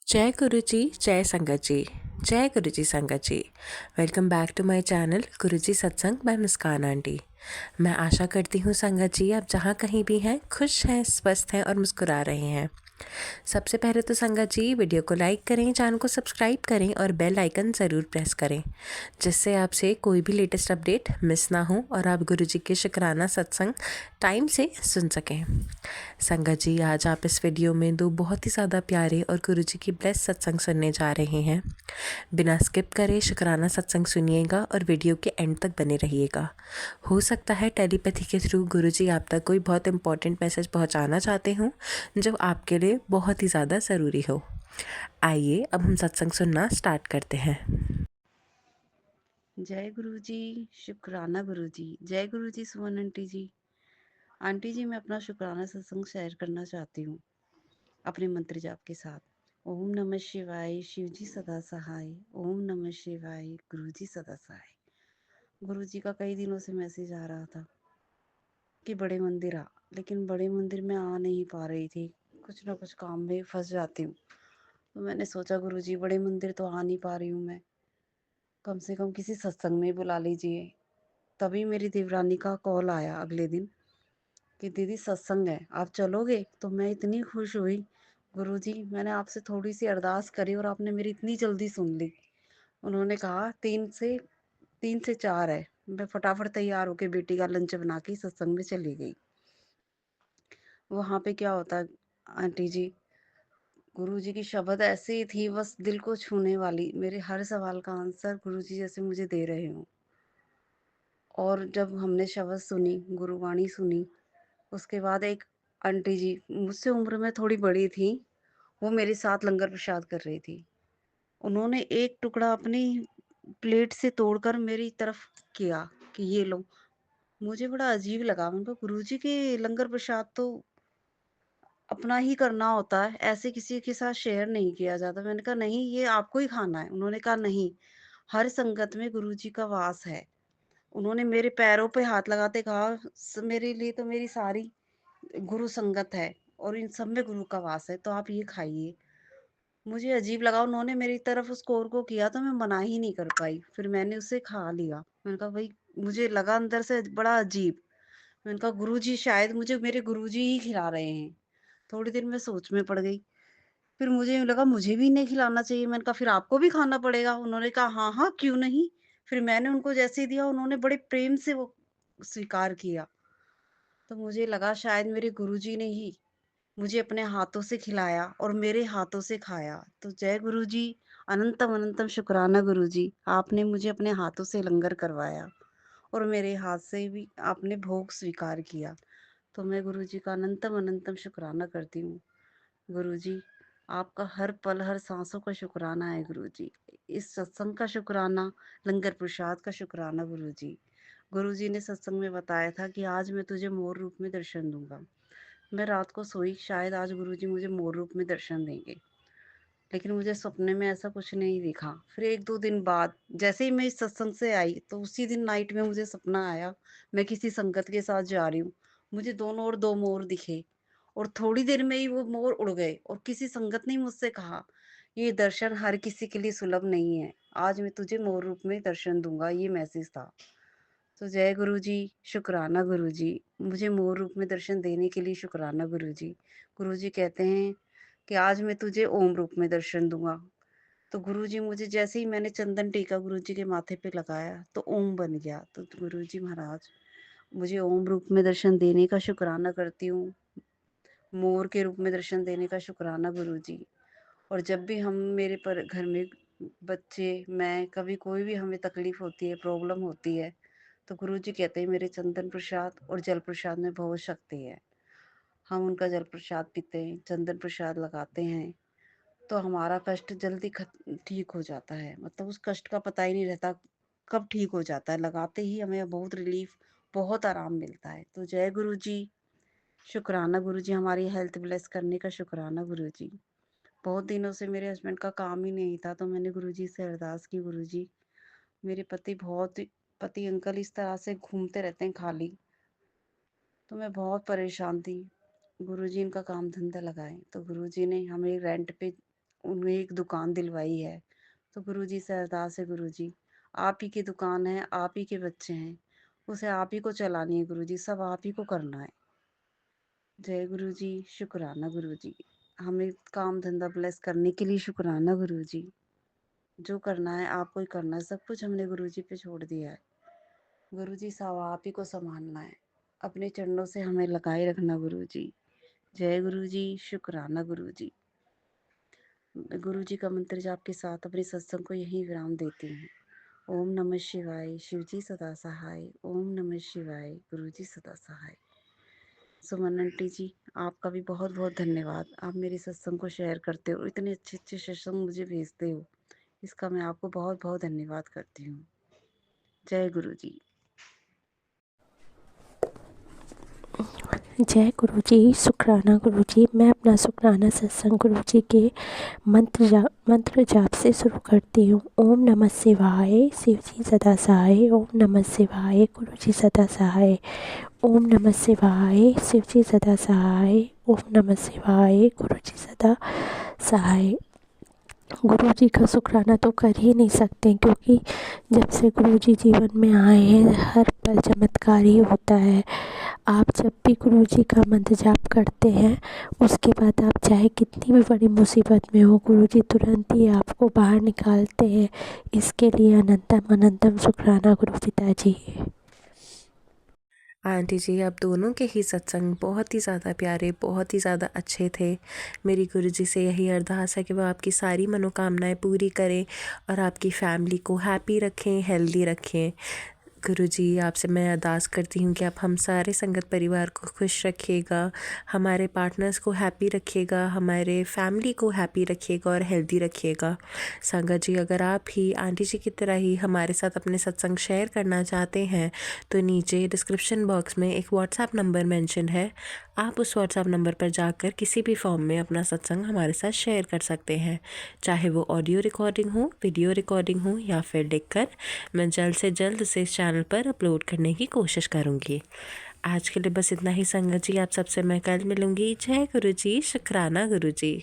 जय गुरु जी, जय संगत जी, जय गुरु जी संगत जी। Welcome back to my channel Guru ji सत्संग बाय मुस्कान आंटी। मैं आशा करती हूँ संगत जी आप जहाँ कहीं भी हैं खुश हैं, स्वस्थ हैं और मुस्कुरा रहे हैं। सबसे पहले तो संगत जी वीडियो को लाइक करें, चैनल को सब्सक्राइब करें और बेल आइकन ज़रूर प्रेस करें, जिससे आपसे कोई भी लेटेस्ट अपडेट मिस ना हो और आप गुरु जी के शुक्राना सत्संग टाइम से सुन सकें। संगत जी आज आप इस वीडियो में दो बहुत ही ज़्यादा प्यारे और गुरु जी की ब्लेस सत्संग सुनने जा रहे हैं। बिना स्किप करे शुक्राना सत्संग सुनिएगा और वीडियो के एंड तक बने रहिएगा। हो सकता है टेलीपैथी के थ्रू गुरु जी आप तक कोई बहुत इंपॉर्टेंट मैसेज पहुंचाना चाहते हों जो आपके लिए बहुत ही ज़्यादा ज़रूरी हो। आइए अब हम सत्संग सुनना स्टार्ट करते हैं। जय गुरु जी। शुक्राना गुरु जी। जय गुरु जी सुमन आंटी जी। आंटी जी मैं अपना शुक्राना सत्संग शेयर करना चाहती हूँ अपने मंत्र जाप के साथ। ओम नमः शिवाय, शिव जी सदा सहाय। ओम नमः शिवाय, गुरु जी सदा सहाय। गुरु जी का कई दिनों से मैसेज आ रहा था कि बड़े मंदिर आ, लेकिन बड़े मंदिर में आ नहीं पा रही थी। कुछ ना कुछ काम में फंस जाती हूँ। तो मैंने सोचा गुरु जी बड़े मंदिर तो आ नहीं पा रही हूँ मैं, कम से कम किसी सत्संग में बुला लीजिए। तभी मेरी देवरानी का कॉल आया अगले दिन कि दीदी सत्संग है, आप चलोगे? तो मैं इतनी खुश हुई। गुरुजी मैंने आपसे थोड़ी सी अरदास करी और आपने मेरी इतनी जल्दी सुन ली। उन्होंने कहा 3 से 4 है। मैं फटाफट तैयार होके बेटी का लंच बना के सत्संग में चली गई। वहां पे क्या होता है आंटी जी, गुरुजी की शब्द ऐसी थी बस दिल को छूने वाली। मेरे हर सवाल का आंसर गुरुजी जैसे मुझे दे रहे हो। और जब हमने शब्द सुनी, गुरुवाणी सुनी, उसके बाद एक आंटी जी मुझसे उम्र में थोड़ी बड़ी थी, वो मेरे साथ लंगर प्रसाद कर रही थी। उन्होंने एक टुकड़ा अपनी प्लेट से तोड़कर मेरी तरफ किया कि ये लो। मुझे बड़ा अजीब लगा। उनको गुरुजी के लंगर प्रसाद तो अपना ही करना होता है, ऐसे किसी के साथ शेयर नहीं किया जाता। मैंने कहा नहीं ये आपको ही खाना है। उन्होंने कहा नहीं, हर संगत में गुरुजी का वास है। उन्होंने मेरे पैरों पे हाथ लगाते कहा मेरे लिए तो मेरी सारी गुरु संगत है और इन सब में गुरु का वास है, तो आप ये खाइए। मुझे अजीब लगा। उन्होंने मेरी तरफ उस कोर को किया तो मैं मना ही नहीं कर पाई। फिर मैंने उसे खा लिया। मैंने कहा भाई, मुझे लगा अंदर से बड़ा अजीब। मैंने कहा गुरुजी शायद मुझे मेरे गुरुजी ही खिला रहे हैं। थोड़ी देर मैं सोच में पड़ गई। फिर मुझे यूँ लगा मुझे भी इन्हें खिलाना चाहिए। मैंने कहा फिर आपको भी खाना पड़ेगा। उन्होंने कहा हाँ हाँ क्यों नहीं। फिर मैंने उनको जैसे ही दिया उन्होंने बड़े प्रेम से वो स्वीकार किया। तो मुझे लगा शायद मेरे गुरुजी ने ही मुझे अपने हाथों से खिलाया और मेरे हाथों से खाया। तो जय गुरु जी, अनंतम अनंतम शुक्राना गुरु जी। आपने मुझे अपने हाथों से लंगर करवाया और मेरे हाथ से भी आपने भोग स्वीकार किया। तो मैं गुरु जी का अनंतम अनंतम शुक्राना करती हूँ। गुरु जी आपका हर पल हर सांसों का शुक्राना है गुरु जी। इस सत्संग का शुक्राना, लंगर प्रसाद का शुक्राना गुरु जी। गुरु जी ने सत्संग में बताया था कि आज मैं तुझे मोर रूप में दर्शन दूंगा। मैं रात को सोई शायद आज गुरुजी मुझे मोर रूप में दर्शन देंगे, लेकिन मुझे सपने में ऐसा कुछ नहीं दिखा। फिर 1-2 दिन बाद जैसे ही मैं इस सत्संग से आई तो उसी दिन नाइट में मुझे सपना आया मैं किसी संगत के साथ जा रही हूँ। मुझे दोनों ओर 2 मोर दिखे और थोड़ी देर में ही वो मोर उड़ गए। और किसी संगत ने मुझसे कहा ये दर्शन हर किसी के लिए सुलभ नहीं है, आज मैं तुझे मोर रूप में दर्शन दूंगा। ये मैसेज था। तो जय गुरु जी, शुक्राना गुरु जी। मुझे मोर रूप में दर्शन देने के लिए शुक्राना गुरु जी। गुरु जी कहते हैं कि आज मैं तुझे ओम रूप में दर्शन दूंगा। तो गुरु जी मुझे जैसे ही मैंने चंदन टीका गुरु जी के माथे पे लगाया तो ओम बन गया। तो गुरु जी महाराज मुझे ओम रूप में दर्शन देने का शुक्राना करती हूँ। मोर के रूप में दर्शन देने का शुक्राना गुरु जी। और जब भी हम मेरे पर घर में बच्चे, मैं, कभी कोई भी हमें तकलीफ होती है, प्रॉब्लम होती है, तो गुरुजी कहते हैं मेरे चंदन प्रसाद और जल प्रसाद में बहुत शक्ति है। हम उनका जल प्रसाद पीते हैं, चंदन प्रसाद लगाते हैं, तो हमारा कष्ट जल्दी ठीक हो जाता है। मतलब उस कष्ट का पता ही नहीं रहता कब ठीक हो जाता है। लगाते ही हमें बहुत रिलीफ, बहुत आराम मिलता है। तो जय गुरु जी, शुक्राना गुरु जी। हमारी हेल्थ ब्लेस करने का शुक्राना गुरु जी। बहुत दिनों से मेरे हस्बैंड का काम ही नहीं था, तो मैंने गुरुजी से अरदास की गुरुजी मेरे पति अंकल इस तरह से घूमते रहते हैं खाली, तो मैं बहुत परेशान थी। गुरुजी इनका काम धंधा लगाए। तो गुरुजी ने हमें रेंट पे उन्हें एक दुकान दिलवाई है। तो गुरुजी से अरदास है, गुरुजी आप ही की दुकान है, आप ही के बच्चे हैं, उसे आप ही को चलानी है गुरुजी, सब आप ही को करना है। जय गुरुजी, शुक्राना गुरुजी। हमें काम धंधा ब्लेस करने के लिए शुक्राना गुरुजी। जो करना है आपको ही करना है, सब कुछ हमने गुरुजी पे छोड़ दिया है। गुरुजी सब आप ही को संभालना है, अपने चरणों से हमें लगाए रखना गुरुजी। जय गुरुजी, शुक्राना गुरुजी। गुरुजी का मंत्र जाप के साथ अपने सत्संग को यही विराम देती हूँ। ओम नमः शिवाय, शिवजी सदा सहाय। ओम नमः शिवाय, गुरुजी सदा सहाय। सुमन आंटी जी, आपका भी बहुत बहुत धन्यवाद। आप मेरे सत्संग को शेयर करते हो, इतने अच्छे अच्छे सत्संग मुझे भेजते हो, इसका मैं आपको बहुत बहुत धन्यवाद करती हूँ। जय गुरु जी। जय गुरु जी, शुक्राना गुरु जी। मैं अपना शुक्राना सत्संग गुरु जी के मंत्र जाप से शुरू करती हूँ। ओम नमः शिवाय, शिव जी सदा सहाय। ओम नमः शिवाय, गुरु जी सदा सहाय। ओम नमः शिवाय, शिव जी सदा सहाय। ओम नमः शिवाय, गुरु जी सदा सहाय। गुरु जी का शुक्राना तो कर ही नहीं सकते, क्योंकि जब से गुरु जी जीवन में आए हैं हर पल चमत्कार ही होता है। आप जब भी गुरु जी का मंत्र जाप करते हैं, उसके बाद आप चाहे कितनी भी बड़ी मुसीबत में हो, गुरु जी तुरंत ही आपको बाहर निकालते हैं। इसके लिए अनंतम अनंतम शुक्राना गुरु पिताजी। आंटी जी, आप दोनों के ही सत्संग बहुत ही ज़्यादा प्यारे, बहुत ही ज़्यादा अच्छे थे। मेरी गुरुजी से यही अरदास है कि वो आपकी सारी मनोकामनाएं पूरी करें और आपकी फैमिली को हैप्पी रखें, हेल्दी रखें। गुरुजी, आपसे मैं अरदास करती हूँ कि आप हम सारे संगत परिवार को खुश रखिएगा, हमारे पार्टनर्स को हैप्पी रखिएगा, हमारे फैमिली को हैप्पी रखिएगा और हेल्दी रखिएगा। संगत जी, अगर आप ही आंटी जी की तरह ही हमारे साथ अपने सत्संग शेयर करना चाहते हैं तो नीचे डिस्क्रिप्शन बॉक्स में एक व्हाट्सएप नंबर मेंशन है। आप उस व्हाट्सएप नंबर पर जाकर किसी भी फॉर्म में अपना सत्संग हमारे साथ शेयर कर सकते हैं, चाहे वो ऑडियो रिकॉर्डिंग हो, वीडियो रिकॉर्डिंग हो या फिर लिखकर। मैं जल्द से जल्द उसे इस चैनल पर अपलोड करने की कोशिश करूँगी। आज के लिए बस इतना ही संगत जी, आप सबसे मैं कल मिलूँगी। जय गुरु जी, शुक्राना गुरु जी।